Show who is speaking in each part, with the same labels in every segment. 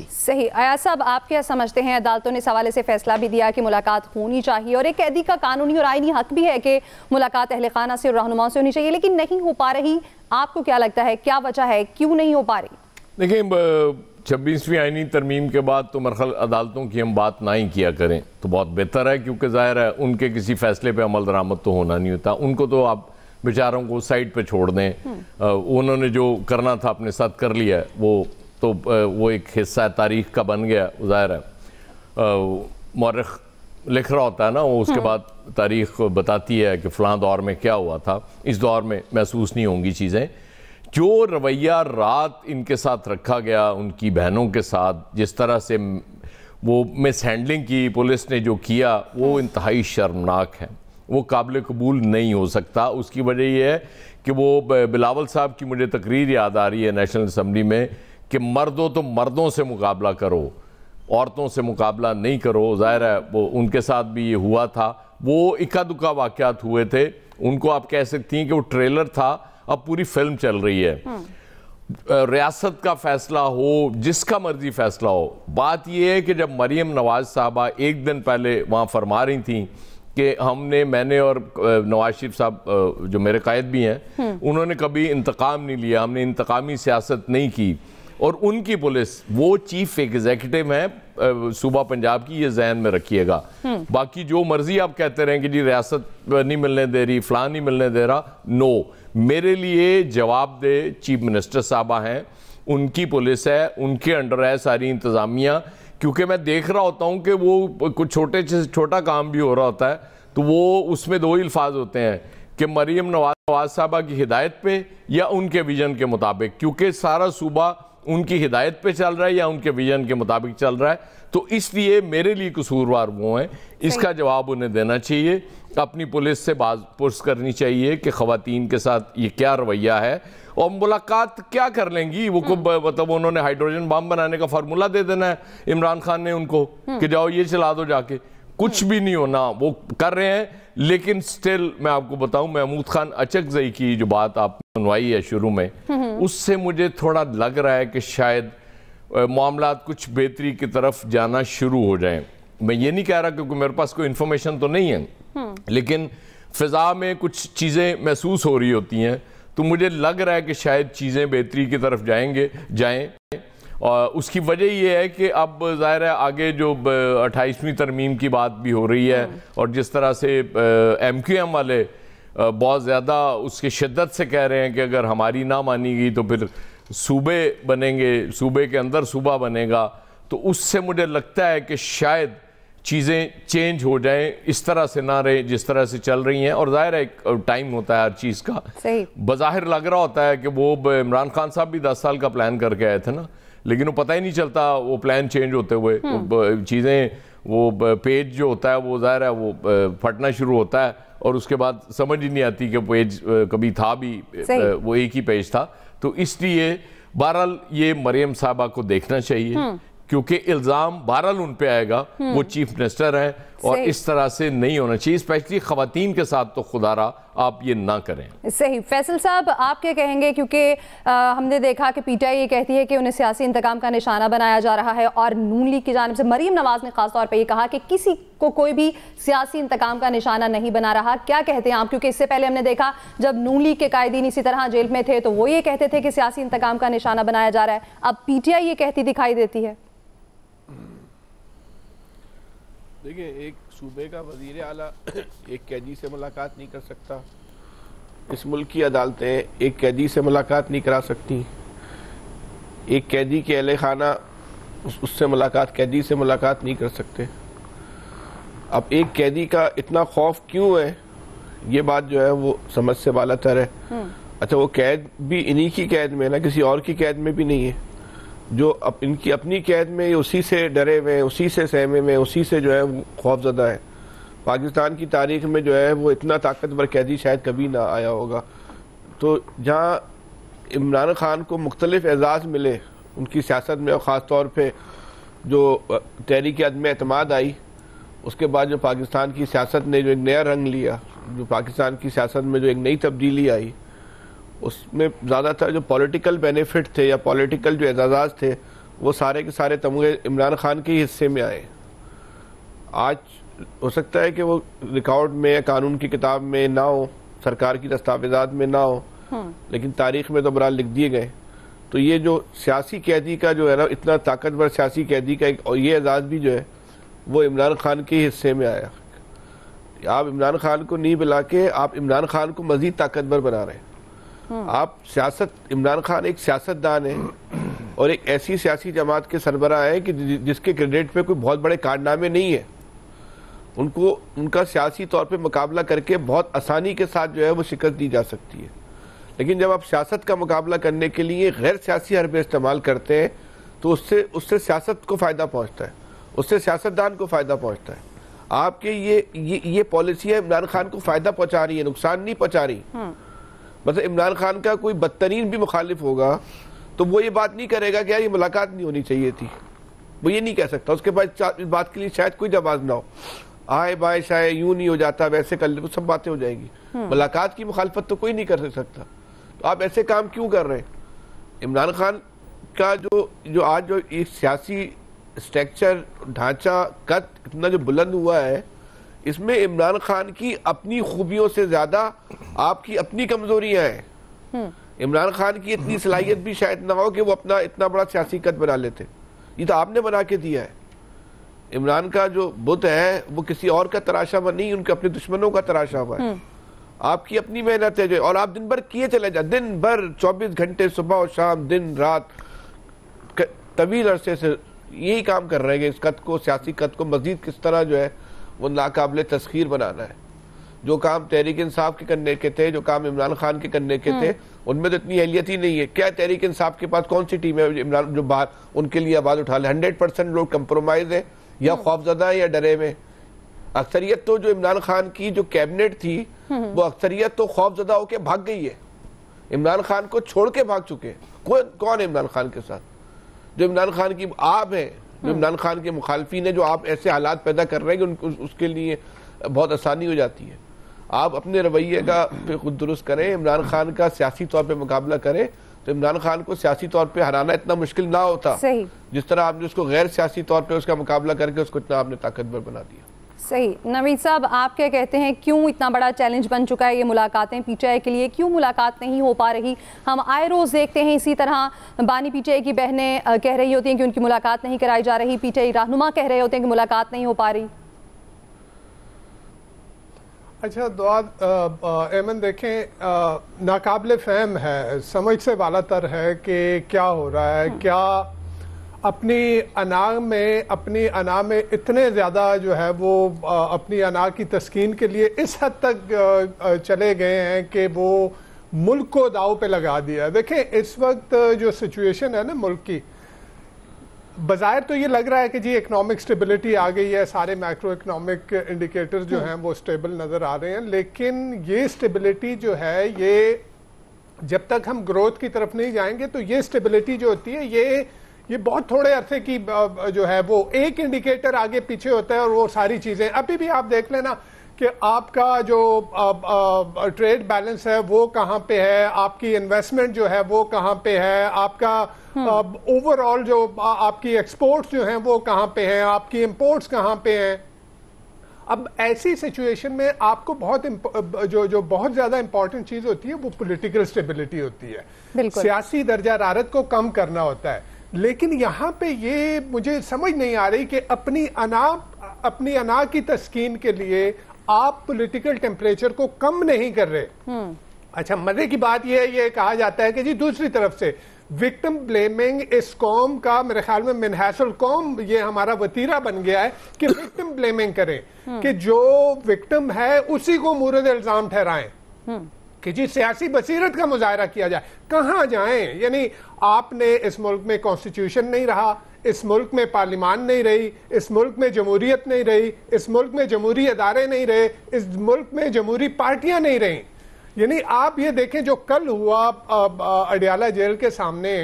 Speaker 1: صحیح. ایاز صاحب، آپ کیا سمجھتے ہیں؟ عدالتوں نے اس حوالے سے فیصلہ بھی دیا کہ ملاقات ہونی چاہیے اور ایک قیدی کا قانونی اور آئینی حق بھی ہے کہ ملاقات اہل خانہ سے اور رہنماؤں سے ہونی چاہیے، لیکن نہیں ہو پا رہی. آپ کو کیا لگتا ہے کیا وجہ ہے، کیوں نہیں ہو پا رہی؟
Speaker 2: دیکھیں 26ویں آئینی ترمیم کے بعد تو مرحل عدالتوں کی ہم بات نہ ہی کیا کریں تو بہت بہتر ہے، کیونکہ ظاہر ہے ان کے کسی فیصلے پہ عمل درآمد تو ہونا نہیں ہوتا. ان کو تو آپ بیچاروں کو سائٹ پہ چھوڑ دیں. انہوں نے جو کرنا تھا اپنے ساتھ کر لیا ہے، وہ ایک حصہ تاریخ کا بن گیا. ظاہر ہے مورخ لکھ رہا ہوتا ہے نا، وہ اس کے بعد تاریخ بتاتی ہے کہ فلاں دور میں کیا ہوا تھا، اس دور میں محسوس نہیں ہوں گی چیزیں. جو رویہ رات ان کے ساتھ رکھا گیا، ان کی بہنوں کے ساتھ جس طرح سے وہ مس ہینڈلنگ کی پولیس نے جو کیا، وہ انتہائی شرمناک ہے، وہ قابل قبول نہیں ہو سکتا. اس کی وجہ یہ ہے کہ وہ بلاول صاحب کی مجھے تقریر یاد آ رہی ہے نیشنل اسمبلی میں کہ مردوں تو مردوں سے مقابلہ کرو، عورتوں سے مقابلہ نہیں کرو. ظاہر ہے وہ ان کے ساتھ بھی یہ ہوا تھا. وہ اکا دکا واقعات ہوئے تھے، ان کو آپ کہہ سکتی ہیں کہ وہ ٹریلر تھا، اب پوری فلم چل رہی ہے. ریاست کا فیصلہ ہو، جس کا مرضی فیصلہ ہو، بات یہ ہے کہ جب مریم نواز صاحبہ ایک دن پہلے وہاں فرما رہی تھیں کہ میں نے اور نواز شریف صاحب جو میرے قائد بھی ہیں، انہوں نے کبھی انتقام نہیں لیا، ہم نے انتقامی سیاست نہیں کی. اور ان کی پولیس، وہ چیف ایگزیکٹو ہیں صوبہ پنجاب کی، یہ ذہن میں رکھیے گا. باقی جو مرضی آپ کہتے رہیں کہ جی ریاست نہیں ملنے دے رہی، فلاں نہیں ملنے دے رہا، نو. میرے لیے جواب دہ چیف منسٹر صاحبہ ہیں، ان کی پولیس ہے، ان کے انڈر ہے ساری انتظامیہ. کیونکہ میں دیکھ رہا ہوتا ہوں کہ وہ کچھ چھوٹا کام بھی ہو رہا ہوتا ہے تو وہ اس میں دو ہی الفاظ ہوتے ہیں کہ مریم نواز صاحبہ کی ہدایت پہ یا ان کے ویژن کے مطابق، کیونکہ سارا صوبہ ان کی ہدایت پہ چل رہا ہے یا ان کے ویژن کے مطابق چل رہا ہے. تو اس لیے میرے لیے قصوروار وہ ہیں، اس کا جواب انہیں دینا چاہیے. اپنی پولیس سے باز پرس کرنی چاہیے کہ خواتین کے ساتھ یہ کیا رویہ ہے، اور ملاقات کیا کر لیں گی. وہ مطلب انہوں نے ہائیڈروجن بم بنانے کا فارمولہ دے دینا ہے عمران خان نے ان کو کہ جاؤ یہ چلا دو جا کے. کچھ بھی نہیں ہونا، وہ کر رہے ہیں. لیکن سٹل میں آپ کو بتاؤں، محمود خان اچکزئی کی جو بات آپ نے سنوائی ہے شروع میں، اس سے مجھے تھوڑا لگ رہا ہے کہ شاید معاملات کچھ بہتری کی طرف جانا شروع ہو جائیں. میں یہ نہیں کہہ رہا کیونکہ میرے پاس کوئی انفارمیشن تو نہیں ہے، لیکن فضا میں کچھ چیزیں محسوس ہو رہی ہوتی ہیں تو مجھے لگ رہا ہے کہ شاید چیزیں بہتری کی طرف جائیں. اور اس کی وجہ یہ ہے کہ اب ظاہر ہے آگے جو 28ویں ترمیم کی بات بھی ہو رہی ہے، اور جس طرح سے ایم کیو ایم والے بہت زیادہ اس کی شدت سے کہہ رہے ہیں کہ اگر ہماری نہ مانی گئی تو پھر صوبے بنیں گے، صوبے کے اندر صوبہ بنے گا. تو اس سے مجھے لگتا ہے کہ شاید چیزیں چینج ہو جائیں، اس طرح سے نہ رہے جس طرح سے چل رہی ہیں. اور ظاہر ہے ایک ٹائم ہوتا ہے ہر چیز کا. بظاہر لگ رہا ہوتا ہے کہ وہ عمران خان صاحب بھی 10 سال کا پلان کر کے آئے تھے نا، لیکن وہ پتہ ہی نہیں چلتا وہ پلان چینج ہوتے ہوئے چیزیں، وہ پیج جو ہوتا ہے وہ ظاہر ہے وہ پھٹنا شروع ہوتا ہے اور اس کے بعد سمجھ ہی نہیں آتی کہ پیج کبھی تھا بھی، وہ ایک ہی پیج تھا. تو اس لیے بہرحال یہ مریم صاحبہ کو دیکھنا چاہیے، کیونکہ الزام بہرحال ان پہ آئے گا، وہ چیف منسٹر ہیں، اور اس طرح سے نہیں ہونا چاہیے، اسپیشلی خواتین کے ساتھ تو خدا را آپ یہ نہ کریں.
Speaker 1: صحیح. فیصل صاحب آپ کیا کہیں گے؟ کیونکہ ہم نے دیکھا کہ پی ٹی آئی یہ کہتی ہے کہ انہیں سیاسی انتقام کا نشانہ بنایا جا رہا ہے، اور نون لیگ کی جانب سے مریم نواز نے خاص طور پہ یہ کہا کہ کسی کو کوئی بھی سیاسی انتقام کا نشانہ نہیں بنا رہا. کیا کہتے ہیں آپ؟ کیونکہ اس سے پہلے ہم نے دیکھا جب نون لیگ کے قائدین اسی طرح جیل میں تھے تو وہ یہ کہتے تھے کہ سیاسی انتقام کا نشانہ بنایا جا رہا ہے. اب پی ٹی آئی یہ کہتی دکھائی دیتی ہے.
Speaker 3: دیکھیں، ایک صوبے کا وزیر اعلیٰ ایک قیدی سے ملاقات نہیں کر سکتا. اس ملک کی عدالتیں ایک قیدی سے ملاقات نہیں کرا سکتی. ایک قیدی کے اہل خانہ اس سے ملاقات، قیدی سے ملاقات نہیں کر سکتے. اب ایک قیدی کا اتنا خوف کیوں ہے، یہ بات جو ہے وہ سمجھ سے بالا تر ہے. اچھا، وہ قید بھی انہی کی قید میں نا، کسی اور کی قید میں بھی نہیں ہے. جو ان کی اپنی قید میں اسی سے ڈرے ہوئے ہیں، اسی سے سہمے میں، اسی سے جو ہے خوف زدہ ہے. پاکستان کی تاریخ میں جو ہے وہ اتنا طاقتور قیدی شاید کبھی نہ آیا ہوگا. تو جہاں عمران خان کو مختلف اعزاز ملے ان کی سیاست میں، اور خاص طور پہ جو تحریک عدم اعتماد آئی، اس کے بعد جو پاکستان کی سیاست نے جو ایک نیا رنگ لیا، جو پاکستان کی سیاست میں جو ایک نئی تبدیلی آئی، اس میں زیادہ تر جو پولیٹیکل بینیفٹ تھے یا پولیٹیکل جو اعزازات تھے وہ سارے کے سارے تمغے عمران خان کے ہی حصے میں آئے. آج ہو سکتا ہے کہ وہ ریکارڈ میں یا قانون کی کتاب میں نہ ہو, سرکار کی دستاویزات میں نہ ہو, لیکن تاریخ میں تو برحال لکھ دیے گئے. تو یہ جو سیاسی قیدی کا جو ہے نا, اتنا طاقتور سیاسی قیدی کا اور یہ اعزاز بھی جو ہے وہ عمران خان کے حصے میں آیا. آپ عمران خان کو نہیں بلا کے آپ عمران خان کو مزید طاقتور بنا رہے ہیں. آپ سیاست, عمران خان ایک سیاستدان ہے اور ایک ایسی سیاسی جماعت کے سربراہ ہے کہ جس کے کریڈٹ پہ کوئی بہت بڑے کارنامے نہیں ہے. ان کا سیاسی طور پہ مقابلہ کر کے بہت آسانی کے ساتھ جو ہے وہ شکست دی جا سکتی ہے. لیکن جب آپ سیاست کا مقابلہ کرنے کے لیے غیر سیاسی حربے استعمال کرتے ہیں تو اس سے سیاست کو فائدہ پہنچتا ہے, اس سے سیاستدان کو فائدہ پہنچتا ہے. آپ کے یہ پالیسیاں عمران خان کو فائدہ پہنچا رہی ہے, نقصان نہیں پہنچا رہی. مطلب عمران خان کا کوئی بدترین بھی مخالف ہوگا تو وہ یہ بات نہیں کرے گا کہ یار یہ ملاقات نہیں ہونی چاہیے تھی, وہ یہ نہیں کہہ سکتا. اس کے بعد اس بات کے لیے شاید کوئی جواز نہ ہو, آئے بائے شاید یوں نہیں ہو جاتا ویسے کر لے, وہ سب باتیں ہو جائیں گی. ملاقات کی مخالفت تو کوئی نہیں کر سکتا. تو آپ ایسے کام کیوں کر رہے ہیں؟ عمران خان کا جو آج جو ایک سیاسی اسٹرکچر, ڈھانچہ, قد اتنا جو بلند ہوا ہے, اس میں عمران خان کی اپنی خوبیوں سے زیادہ آپ کی اپنی کمزوریاں ہیں. عمران خان کی اتنی صلاحیت بھی شاید نہ ہو کہ وہ اپنا اتنا بڑا سیاسی قد بنا لیتے. یہ تو آپ نے بنا کے دیا ہے. عمران کا جو بت ہے وہ کسی اور کا تراشا ہوا نہیں, ان کے اپنے دشمنوں کا تراشا ہوا ہے. آپ کی اپنی محنت ہے جو, اور آپ دن بھر کیے چلے جائیں, دن بھر 24 گھنٹے صبح و شام دن رات طویل عرصے سے یہی کام کر رہے ہیں کہ اس قد کو, سیاسی قد کو مزید کس طرح جو ہے وہ ناقابل تسخیر بنانا ہے. جو کام تحریک انصاف کے کرنے کے تھے, جو کام عمران خان کے کرنے کے تھے, ان میں تو اتنی اہلیت ہی نہیں ہے. کیا تحریک انصاف کے پاس کون سی ٹیم ہے عمران جو باہر ان کے لیے آواز اٹھا لے؟ 100% لوگ کمپرومائز ہیں یا خوفزدہ ہیں یا ڈرے میں. اکثریت تو جو عمران خان کی جو کیبنٹ تھی وہ اکثریت تو خوفزدہ ہو کے بھاگ گئی ہے, عمران خان کو چھوڑ کے بھاگ چکے ہیں. کون ہے عمران خان کے ساتھ؟ جو عمران خان کی آپ ہیں, جو عمران خان کے مخالفین ہیں, جو آپ ایسے حالات پیدا کر رہے ہیں کہ اس کے لیے بہت آسانی ہو جاتی ہے. آپ اپنے رویے کا پہ خود درست کریں, عمران خان کا سیاسی طور پہ مقابلہ کریں تو عمران خان کو سیاسی طور پہ ہرانا اتنا مشکل نہ ہوتا جس طرح آپ نے اس کو غیر سیاسی طور پہ اس کا مقابلہ کر کے اس کو اتنا آپ نے طاقتور بنا دیا.
Speaker 1: صحیح. نوید صاحب, آپ کیا کہتے ہیں, کیوں اتنا بڑا چیلنج بن چکا ہے یہ ملاقاتیں پی ٹی آئی کے لیے؟ کیوں ملاقات نہیں ہو پا رہی؟ ہم آئے روز دیکھتے ہیں اسی طرح بانی پی ٹی آئی کی بہنیں کہہ رہی ہوتی ہیں کہ ان کی ملاقات نہیں کرائی جا رہی, پی ٹی آئی رہنما کہہ رہے ہوتے ہیں کہ ملاقات نہیں ہو پا رہی.
Speaker 4: اچھا دعاد ایمن, دیکھیں ناقابل فہم ہے, سمجھ سے بالا تر ہے کہ کیا ہو رہا ہے. کیا اپنی انا میں اتنے زیادہ جو ہے وہ اپنی انا کی تسکین کے لیے اس حد تک چلے گئے ہیں کہ وہ ملک کو داؤ پہ لگا دیا. دیکھیں اس وقت جو سچویشن ہے نا ملک کی, بظاہر تو یہ لگ رہا ہے کہ جی اکنامک سٹیبلٹی آ گئی ہے, سارے میکرو اکنامک انڈیکیٹرز جو ہیں وہ سٹیبل نظر آ رہے ہیں, لیکن یہ سٹیبلٹی جو ہے یہ جب تک ہم گروتھ کی طرف نہیں جائیں گے تو یہ سٹیبلٹی جو ہوتی ہے یہ بہت تھوڑے عرصے کی جو ہے وہ ایک انڈیکیٹر آگے پیچھے ہوتا ہے اور وہ ساری چیزیں. ابھی بھی آپ دیکھ لینا کہ آپ کا جو ٹریڈ بیلنس ہے وہ کہاں پہ ہے, آپ کی انویسٹمنٹ جو ہے وہ کہاں پہ ہے, آپ کا اوور آل جو آپ کی ایکسپورٹس جو ہیں وہ کہاں پہ ہیں, آپ کی امپورٹس کہاں پہ ہیں. اب ایسی سچویشن میں آپ کو جو بہت زیادہ امپورٹنٹ چیز ہوتی ہے وہ پولیٹیکل سٹیبلٹی ہوتی ہے, سیاسی درجہ حرارت کو کم کرنا ہوتا ہے. لیکن یہاں پہ یہ مجھے سمجھ نہیں آ رہی کہ اپنی انا کی تسکین کے لیے آپ پولیٹیکل ٹیمپریچر کو کم نہیں کر رہے. اچھا مزے کی بات یہ کہا جاتا ہے کہ جی دوسری طرف سے وکٹم بلیمنگ اس قوم کا میرے خیال میں منحاص القوم یہ ہمارا وتیرہ بن گیا ہے کہ وکٹم بلیمنگ کریں, کہ جو وکٹم ہے اسی کو مورد الزام ٹھہرائیں کہ جی سیاسی بصیرت کا مظاہرہ کیا جائے. کہاں جائیں؟ یعنی آپ نے اس ملک میں کانسٹیٹیوشن نہیں رہا, اس ملک میں پارلیمان نہیں رہی, اس ملک میں جمہوریت نہیں رہی, اس ملک میں جمہوری ادارے نہیں رہے, اس ملک میں جمہوری پارٹیاں نہیں رہیں. یعنی آپ یہ دیکھیں جو کل ہوا اڈیالہ جیل کے سامنے,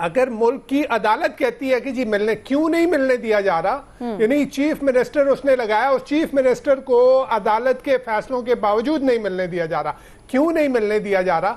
Speaker 4: اگر ملک کی عدالت کہتی ہے کہ جی کیوں نہیں ملنے دیا جا رہا, یعنی چیف منسٹر اس نے لگایا, اس چیف منسٹر کو عدالت کے فیصلوں کے باوجود نہیں ملنے دیا جا رہا. کیوں نہیں ملنے دیا جا رہا؟